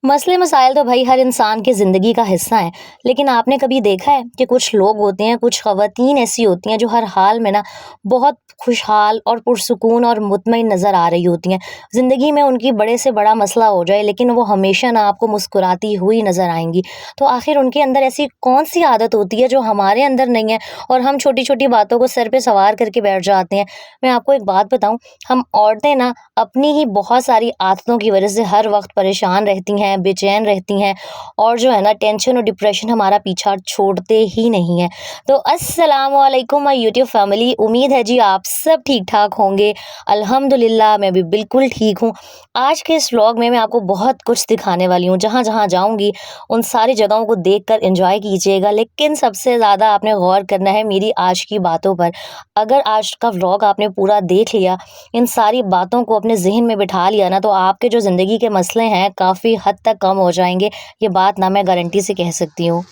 मसले मसाइल तो भाई हर इंसान की ज़िंदगी का हिस्सा हैं। लेकिन आपने कभी देखा है कि कुछ लोग होते हैं, कुछ ख़वातीन ऐसी होती हैं जो हर हाल में ना बहुत खुशहाल और पुरसुकून और मुतमईन नज़र आ रही होती हैं। ज़िंदगी में उनकी बड़े से बड़ा मसला हो जाए लेकिन वो हमेशा ना आपको मुस्कुराती हुई नज़र आएँगी। तो आखिर उनके अंदर ऐसी कौन-सी आदत होती है जो हमारे अंदर नहीं है और हम छोटी-छोटी बातों को सर पे सवार करके बैठ जाते हैं। मैं आपको एक बात बताऊँ, हम औरतें ना अपनी ही बहुत सारी आदतों की वजह से हर वक्त परेशान रहती हैं, बेचैन रहती हैं और जो है ना टेंशन और डिप्रेशन हमारा पीछा छोड़ते ही नहीं है। तो अस्सलाम वालेकुम माय यूट्यूब फैमिली, उम्मीद है जी आप सब ठीक-ठाक होंगे। अल्हम्दुलिल्लाह मैं भी बिल्कुल ठीक हूँ। आज के इस व्लॉग में मैं आपको बहुत कुछ दिखाने वाली हूँ। जहाँ-जहाँ जाऊँगी उन सारी जगहों को देखकर एन्जॉय कीजिएगा, लेकिन सबसे ज़्यादा आपने गौर करना है मेरी आज की बातों पर। अगर आज का व्लॉग आपने पूरा देख लिया, इन सारी बातों को अपने ज़हन में बिठा लिया ना, तो आपके जो ज़िंदगी के मसले हैं काफ़ी हद तक कम हो जाएँगे। ये बात ना मैं गारंटी से कह सकती हूँ।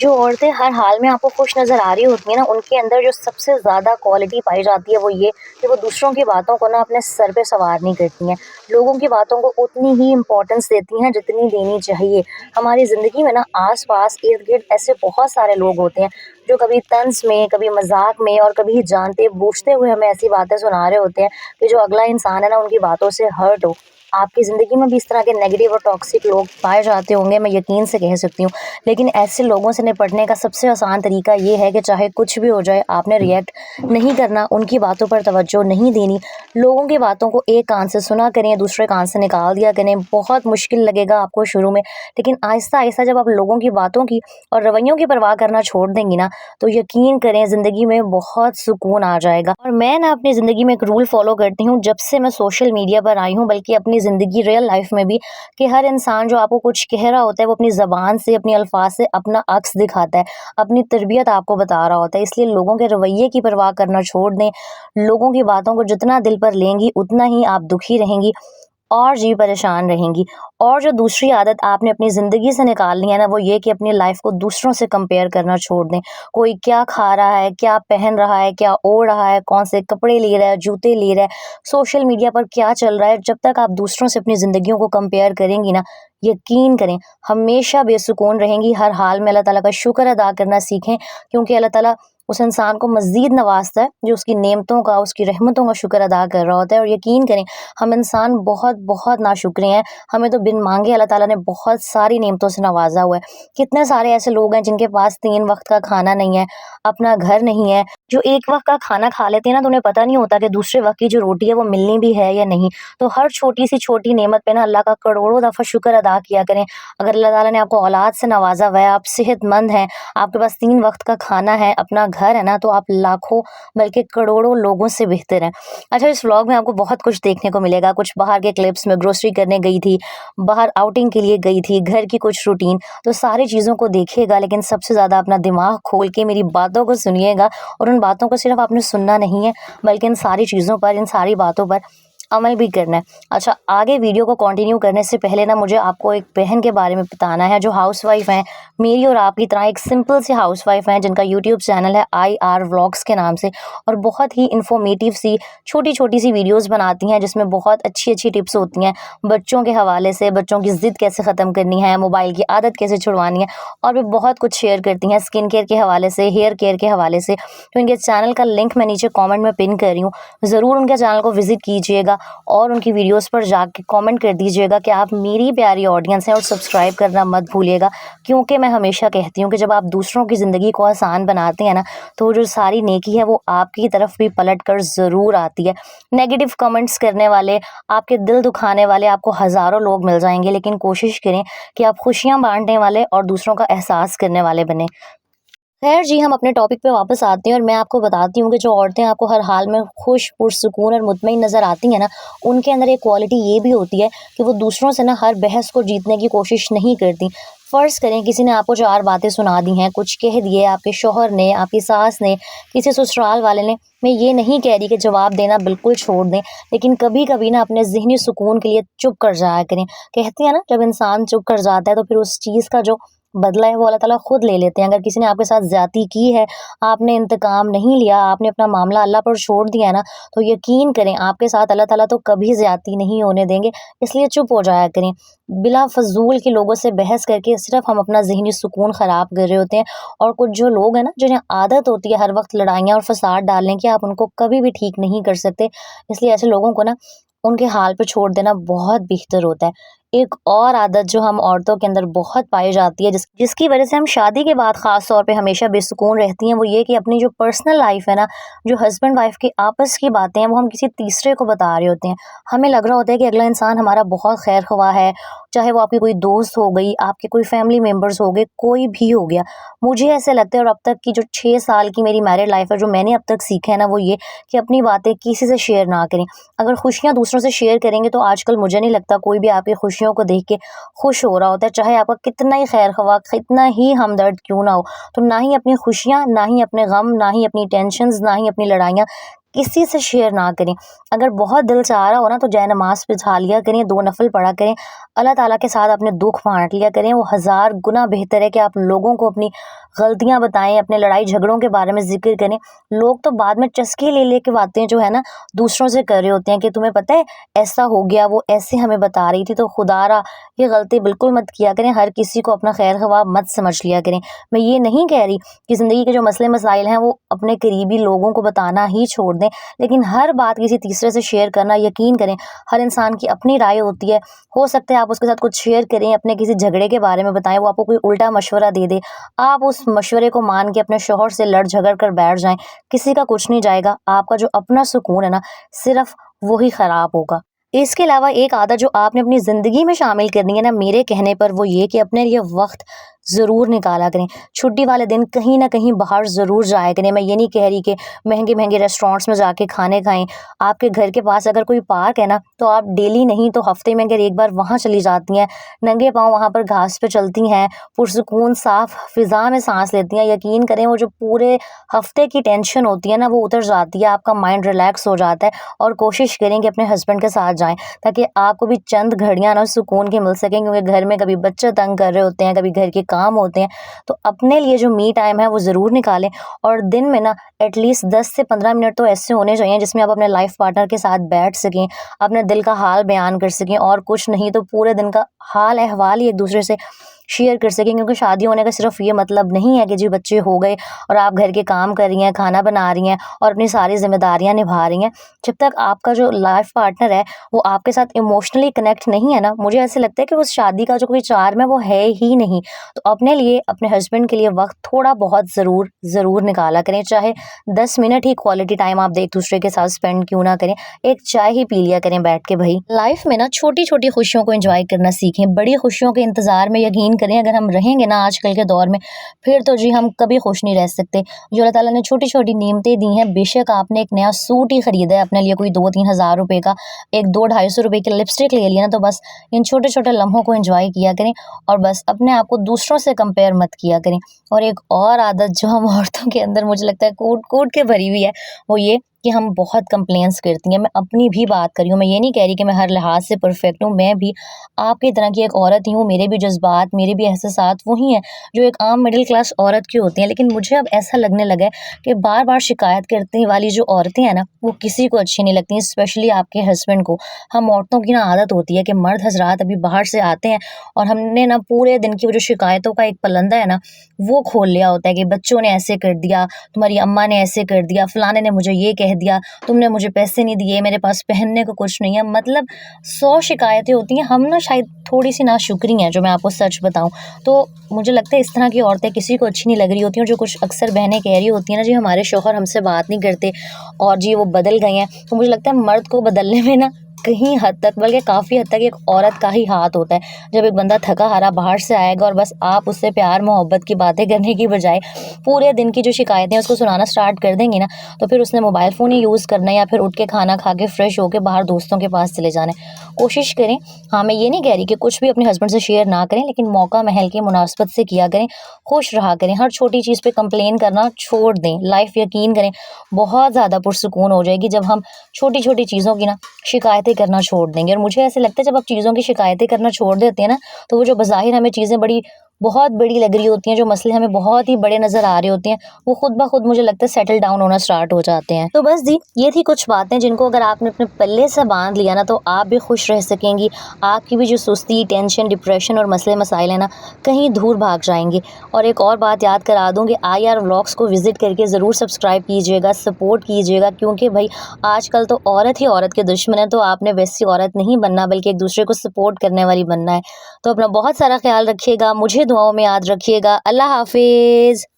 जो औरतें हर हाल में आपको खुश नज़र आ रही होती हैं ना, उनके अंदर जो सबसे ज़्यादा क्वालिटी पाई जाती है वो ये कि वो दूसरों की बातों को ना अपने सर पे सवार नहीं करती हैं। लोगों की बातों को उतनी ही इम्पोर्टेंस देती हैं जितनी देनी चाहिए। हमारी ज़िंदगी में ना आस-पास, इर्द-गिर्द ऐसे बहुत सारे लोग होते हैं जो कभी तंज़ में, कभी मज़ाक में और कभी जानते-बूझते हुए हमें ऐसी बातें सुना रहे होते हैं कि जो अगला इंसान है ना उनकी बातों से हर्ट हो। आपकी ज़िंदगी में भी इस तरह के नेगेटिव और टॉक्सिक लोग पाए जाते होंगे, मैं यकीन से कह सकती हूँ। लेकिन ऐसे लोगों से निपटने का सबसे आसान तरीका ये है कि चाहे कुछ भी हो जाए, आपने रिएक्ट नहीं करना, उनकी बातों पर तवज्जो नहीं देनी। लोगों की बातों को एक कान से सुना करें, दूसरे कान से निकाल दिया करें। बहुत मुश्किल लगेगा आपको शुरू में, लेकिन आहिस्ता-आहिस्ता जब आप लोगों की बातों की और रवैयों की परवाह करना छोड़ देंगी ना, तो यकीन करें ज़िंदगी में बहुत सुकून आ जाएगा। और मैं ना अपनी ज़िंदगी में एक रूल फ़ॉलो करती हूँ जब से मैं सोशल मीडिया पर आई हूँ, बल्कि अपनी ज़िंदगी रियल लाइफ़ में भी, कि हर इंसान जो आपको कुछ कह रहा होता है वो अपनी ज़बान से, अपने अल्फाज से अपना अक्स दिखाता है, अपनी तरबियत आपको बता रहा होता है। इसलिए लोगों के रवैये की परवाह करना छोड़ दें। लोगों की बातों को जितना दिल पर लेंगी उतना ही आप दुखी रहेंगी और जी परेशान रहेंगी। और जो दूसरी आदत आपने अपनी ज़िंदगी से निकालनी है ना, वो ये कि अपनी लाइफ़ को दूसरों से कंपेयर करना छोड़ दें। कोई क्या खा रहा है, क्या पहन रहा है, क्या ओढ़ रहा है, कौन से कपड़े ले रहा है, जूते ले रहा है, सोशल मीडिया पर क्या चल रहा है, जब तक आप दूसरों से अपनी ज़िंदगियों को कंपेयर करेंगी ना, यकीन करें हमेशा बेसुकून रहेंगी। हर हाल में अल्लाह ताला का शुक्र अदा करना सीखें, क्योंकि अल्लाह ताला उस इंसान को मज़ीद नवाज़ता है जो उसकी नेमतों का, उसकी रहमतों का शुक्र अदा कर रहा होता है। और यकीन करें हम इंसान बहुत नाशुक्रे हैं। हमें तो बिन मांगे अल्लाह ताला ने बहुत सारी नेमतों से नवाजा हुआ है। कितने सारे ऐसे लोग हैं जिनके पास 3 वक्त का खाना नहीं है, अपना घर नहीं है, जो एक वक्त का खाना खा लेते हैं ना तो उन्हें पता नहीं होता कि दूसरे वक्त की जो रोटी है वो मिलनी भी है या नहीं। तो हर छोटी सी छोटी नेमत पे ना अल्लाह का करोड़ों दफ़ा शुक्र अदा किया करें। अगर अल्लाह ताला ने आपको औलाद से नवाजा हुआ है, आप सेहतमंद हैं, आपके पास 3 वक्त का खाना है, अपना घर है ना, तो आप लाखों बल्कि करोड़ों लोगों से बेहतर हैं। अच्छा, इस व्लॉग में आपको बहुत कुछ देखने को मिलेगा। कुछ बाहर के क्लिप्स में ग्रोसरी करने गई थी, बाहर आउटिंग के लिए गई थी, घर की कुछ रूटीन, तो सारी चीज़ों को देखिएगा, लेकिन सबसे ज़्यादा अपना दिमाग खोल के मेरी बातों को सुनिएगा। और उन बातों को सिर्फ आपने सुनना नहीं है, बल्कि इन सारी चीज़ों पर, इन सारी बातों पर अमल भी करना है। अच्छा, आगे वीडियो को कंटिन्यू करने से पहले ना मुझे आपको एक बहन के बारे में बताना है जो हाउसवाइफ हैं, मेरी और आपकी तरह एक सिंपल सी हाउसवाइफ हैं, जिनका यूट्यूब चैनल है IR व्लॉग्स के नाम से, और बहुत ही इन्फॉर्मेटिव सी छोटी-छोटी सी वीडियोज़ बनाती हैं जिसमें बहुत अच्छी-अच्छी टिप्स होती हैं बच्चों के हवाले से, बच्चों की ज़िद कैसे ख़त्म करनी है, मोबाइल की आदत कैसे छुड़वानी है, और भी बहुत कुछ शेयर करती हैं स्किन केयर के हवाले से, हेयर केयर के हवाले से। तो इनके चैनल का लिंक मैं नीचे कमेंट में पिन कर रही हूँ, ज़रूर उनके चैनल को विज़िट कीजिएगा और उनकी वीडियोस पर जाके कमेंट कर दीजिएगा कि आप मेरी प्यारी ऑडियंस हैं, और सब्सक्राइब करना मत भूलिएगा, क्योंकि मैं हमेशा कहती हूँ कि जब आप दूसरों की ज़िंदगी को आसान बनाते हैं ना, तो जो सारी नेकी है वो आपकी तरफ भी पलट कर ज़रूर आती है। नेगेटिव कमेंट्स करने वाले, आपके दिल दुखाने वाले आपको हज़ारों लोग मिल जाएंगे, लेकिन कोशिश करें कि आप खुशियाँ बांटने वाले और दूसरों का एहसास करने वाले बने। खैर जी, हम अपने टॉपिक पे वापस आते हैं और मैं आपको बताती हूँ कि जो औरतें आपको हर हाल में खुश, पुरसुकून और मुतमईन नज़र आती हैं ना, उनके अंदर एक क्वालिटी ये भी होती है कि वो दूसरों से ना हर बहस को जीतने की कोशिश नहीं करती। फ़र्ज़ करें किसी ने आपको 4 बातें सुना दी हैं, कुछ कह दिए, आपके शौहर ने, आपकी सास ने, किसी ससुराल वाले ने। मैं ये नहीं कह रही कि जवाब देना बिल्कुल छोड़ दें, लेकिन कभी-कभी ना अपने ज़हनी सुकून के लिए चुप कर जाया करें। कहते हैं ना, जब इंसान चुप कर जाता है तो फिर उस चीज़ का जो बदला है वो अल्लाह ताला खुद ले लेते हैं। अगर किसी ने आपके साथ ज़्यादती की है, आपने इंतकाम नहीं लिया, आपने अपना मामला अल्लाह पर छोड़ दिया है ना, तो यकीन करें आपके साथ अल्लाह ताला तो कभी ज़्यादती नहीं होने देंगे। इसलिए चुप हो जाया करें। बिला फ़ज़ूल के लोगों से बहस करके सिर्फ़ हम अपना ज़हनी सुकून ख़राब कर रहे होते हैं। और कुछ जो लोग हैं ना, जिन्हें आदत होती है हर वक़्त लड़ाइयाँ और फ़साद डालने की, आप उनको कभी भी ठीक नहीं कर सकते। इसलिए ऐसे लोगों को ना उनके हाल पे छोड़ देना बहुत बेहतर होता है। एक और आदत जो हम औरतों के अंदर बहुत पाई जाती है, जिसकी वजह से हम शादी के बाद ख़ास तौर पे हमेशा बेसुकून रहती हैं, वो ये कि अपनी जो पर्सनल लाइफ़ है ना, जो हस्बैंड वाइफ़ की आपस की बातें हैं, वो हम किसी तीसरे को बता रहे होते हैं। हमें लग रहा होता है कि अगला इंसान हमारा बहुत खैर-ख़वाह है, चाहे वो आपकी कोई दोस्त हो गई, आपके कोई फैमिली मेंबर्स हो गए, कोई भी हो गया। मुझे ऐसे लगता है, और अब तक की जो 6 साल की मेरी मैरिड लाइफ़ है, जो मैंने अब तक सीखा है ना, वो ये कि अपनी बातें किसी से शेयर ना करें। अगर खुशियाँ दूसरों से शेयर करेंगे तो आजकल मुझे नहीं लगता कोई भी आपकी खुशियों को देख के खुश हो रहा होता है, चाहे आपका कितना ही खैर-ख़वाह, कितना ही हमदर्द क्यों ना हो। तो ना ही अपनी खुशियाँ, ना ही अपने गम, ना ही अपनी टेंशन्स, ना ही अपनी लड़ाइयाँ किसी से शेयर ना करें। अगर बहुत दिल चाह रहा हो ना, तो जाए नमाज़ बिछा लिया करें, 2 नफ़ल पढ़ा करें, अल्लाह ताला के साथ अपने दुःख बाँट लिया करें। वो हज़ार गुना बेहतर है कि आप लोगों को अपनी गलतियाँ बताएँ, अपने लड़ाई झगड़ों के बारे में ज़िक्र करें। लोग तो बाद में चस्के ले के बातें जो है ना, दूसरों से कर रहे होते हैं कि तुम्हें पता है ऐसा हो गया, वो ऐसे हमें बता रही थी। तो खुदारा ये गलती बिल्कुल मत किया करें, हर किसी को अपना खैर-ख़वाह मत समझ लिया करें। मैं ये नहीं कह रही कि ज़िंदगी के जो मसले मसाइल हैं वो अपने करीबी लोगों को बताना ही छोड़ दें, लेकिन हर बात किसी तीसरे से शेयर करना, यकीन करें हर इंसान की अपनी राय होती है। हो सकता है आप उसके साथ कुछ शेयर करें, अपने किसी झगड़े के बारे में बताएं, वो आपको कोई उल्टा मशवरा दे दे, आप उस मशवरे को मान के अपने शौहर से लड़ झगड़ कर बैठ जाएं, किसी का कुछ नहीं जाएगा। आपका जो अपना सुकून है ना, सिर्फ वही खराब होगा। इसके अलावा एक आदत जो आपने अपनी ज़िंदगी में शामिल करनी है ना, मेरे कहने पर, वो ये कि अपने लिए वक्त ज़रूर निकाला करें। छुट्टी वाले दिन कहीं ना कहीं बाहर ज़रूर जाया करें। मैं ये नहीं कह रही कि महंगे महंगे रेस्टोरेंट्स में जाके खाने खाएं। आपके घर के पास अगर कोई पार्क है ना, तो आप डेली नहीं तो हफ्ते में अगर एक बार वहाँ चली जाती हैं, नंगे पाँव वहाँ पर घास पे चलती हैं, पुरसुकून साफ फिज़ा में सांस लेती हैं, यकीन करें वो जो पूरे हफ्ते की टेंशन होती है ना, वो उतर जाती है, आपका माइंड रिलैक्स हो जाता है। और कोशिश करें कि अपने हस्बैंड के साथ जाएं, ताकि आपको भी चंद घड़ियाँ ना सुकून की मिल सकें, क्योंकि घर में कभी बच्चे तंग कर रहे होते हैं, कभी घर के काम होते हैं। तो अपने लिए जो मी टाइम है वो ज़रूर निकालें। और दिन में ना एटलीस्ट 10 से 15 मिनट तो ऐसे होने चाहिए जिसमें आप अपने लाइफ पार्टनर के साथ बैठ सकें, अपने दिल का हाल बयान कर सकें, और कुछ नहीं तो पूरे दिन का हाल अहवाल ही एक दूसरे से शेयर कर सकें। क्योंकि शादी होने का सिर्फ ये मतलब नहीं है कि जी बच्चे हो गए और आप घर के काम कर रही हैं, खाना बना रही हैं और अपनी सारी जिम्मेदारियां निभा रही हैं। जब तक आपका जो लाइफ पार्टनर है वो आपके साथ इमोशनली कनेक्ट नहीं है ना, मुझे ऐसे लगता है कि उस शादी का जो कोई चार्म है वो है ही नहीं। तो अपने लिए, अपने हस्बैंड के लिए वक्त थोड़ा बहुत ज़रूर ज़रूर निकाला करें, चाहे 10 मिनट ही क्वालिटी टाइम आप एक दूसरे के साथ स्पेंड क्यों ना करें। एक चाय ही पी लिया करें बैठ के। भाई लाइफ में ना छोटी छोटी खुशियों को एंजॉय करना सीखें। बड़ी खुशियों के इंतजार में यकीन करें अगर हम रहेंगे ना आजकल के दौर में, फिर तो जी हम कभी खुश नहीं रह सकते। जो अल्लाह ताला ने छोटी छोटी नेमतें दी हैं, बेशक आपने एक नया सूट ही खरीदा है अपने लिए, कोई 2-3 हज़ार रुपए का, एक 2-250 रुपए की लिपस्टिक ले लिया ना, तो बस इन छोटे छोटे लम्हों को एंजॉय किया करें और बस अपने आप को दूसरों से कंपेयर मत किया करें। और एक और आदत जो हम औरतों के अंदर मुझे लगता है कूट कूट के भरी हुई है, वो ये कि हम बहुत कंप्लेंट्स करती हैं। मैं अपनी भी बात कर रही हूँ, मैं ये नहीं कह रही कि मैं हर लिहाज से परफेक्ट हूँ, मैं भी आपकी तरह की एक औरत ही हूँ, मेरे भी जज्बात, मेरे भी एहसासात वही हैं जो एक आम मिडिल क्लास औरत की होती हैं। लेकिन मुझे अब ऐसा लगने लगा है कि बार बार शिकायत करने वाली जो औरतें हैं ना, वो किसी को अच्छी नहीं लगती, स्पेशली आपके हस्बैंड को। हम औरतों की ना आदत होती है कि मर्द हजरात अभी बाहर से आते हैं और हमने ना पूरे दिन की वो जो शिकायतों का एक पलंदा है ना, वो खोल लिया होता है कि बच्चों ने ऐसे कर दिया, तुम्हारी अम्मा ने ऐसे कर दिया, फलाने ने मुझे ये कह दिया, तुमने मुझे पैसे नहीं दिए, मेरे पास पहनने को कुछ नहीं है। मतलब 100 शिकायतें होती हैं। हम ना शायद थोड़ी सी नाशुक्री हैं, जो मैं आपको सच बताऊं तो मुझे लगता है इस तरह की औरतें किसी को अच्छी नहीं लग रही होती हैं। और जो कुछ अक्सर बहनें कह रही होती हैं ना, जी हमारे शौहर हमसे बात नहीं करते और जी वो बदल गए हैं, तो मुझे लगता है मर्द को बदलने में ना कहीं हद तक, बल्कि काफ़ी हद तक एक औरत का ही हाथ होता है। जब एक बंदा थका हारा बाहर से आएगा और बस आप उससे प्यार मोहब्बत की बातें करने की बजाय पूरे दिन की जो शिकायतें उसको सुनाना स्टार्ट कर देंगी ना, तो फिर उसने मोबाइल फ़ोन ही यूज़ करना है या फिर उठ के खाना खा के फ्रेश होकर बाहर दोस्तों के पास चले जाना है। कोशिश करें, हाँ मैं ये नहीं कह रही कि कुछ भी अपने हस्बैंड से शेयर ना करें, लेकिन मौका महल की मुनासबत से किया करें, खुश रहा करें, हर छोटी चीज़ पे कंप्लेन करना छोड़ दें। लाइफ यकीन करें बहुत ज़्यादा पुरसुकून हो जाएगी जब हम छोटी छोटी चीज़ों की ना शिकायतें करना छोड़ देंगे। और मुझे ऐसे लगता है जब आप चीज़ों की शिकायतें करना छोड़ देते हैं ना, तो वो जो बज़ाहिर हमें चीज़ें बड़ी بہت بڑی لگ رہی ہوتی ہیں، جو مسئلے ہمیں بہت ہی بڑے نظر آ رہے ہوتے ہیں، وہ خود بخود مجھے لگتا ہے سیٹل ڈاؤن ہونا سٹارٹ ہو جاتے ہیں۔ تو بس جی، یہ تھی کچھ باتیں جن کو اگر آپ نے اپنے پلے سے باندھ لیا نا تو آپ بھی خوش رہ سکیں گی، آپ کی بھی جو سستی، ٹینشن، ڈپریشن اور مسئلے مسائل ہیں نا کہیں دور بھاگ جائیں گے۔ اور ایک اور بات یاد کرا دوں کہ IR ولاگس کو وزٹ کر کے ضرور سبسکرائب کیجیے گا، سپورٹ کیجیے گا، کیونکہ بھائی آج کل تو عورت ہی عورت کے دشمن ہے، تو آپ نے ویسی عورت نہیں بننا بلکہ ایک دوسرے کو سپورٹ کرنے والی بننا ہے۔ تو اپنا بہت سارا خیال رکھیے گا، مجھے دعاؤں میں یاد رکھیے گا۔ اللہ حافظ۔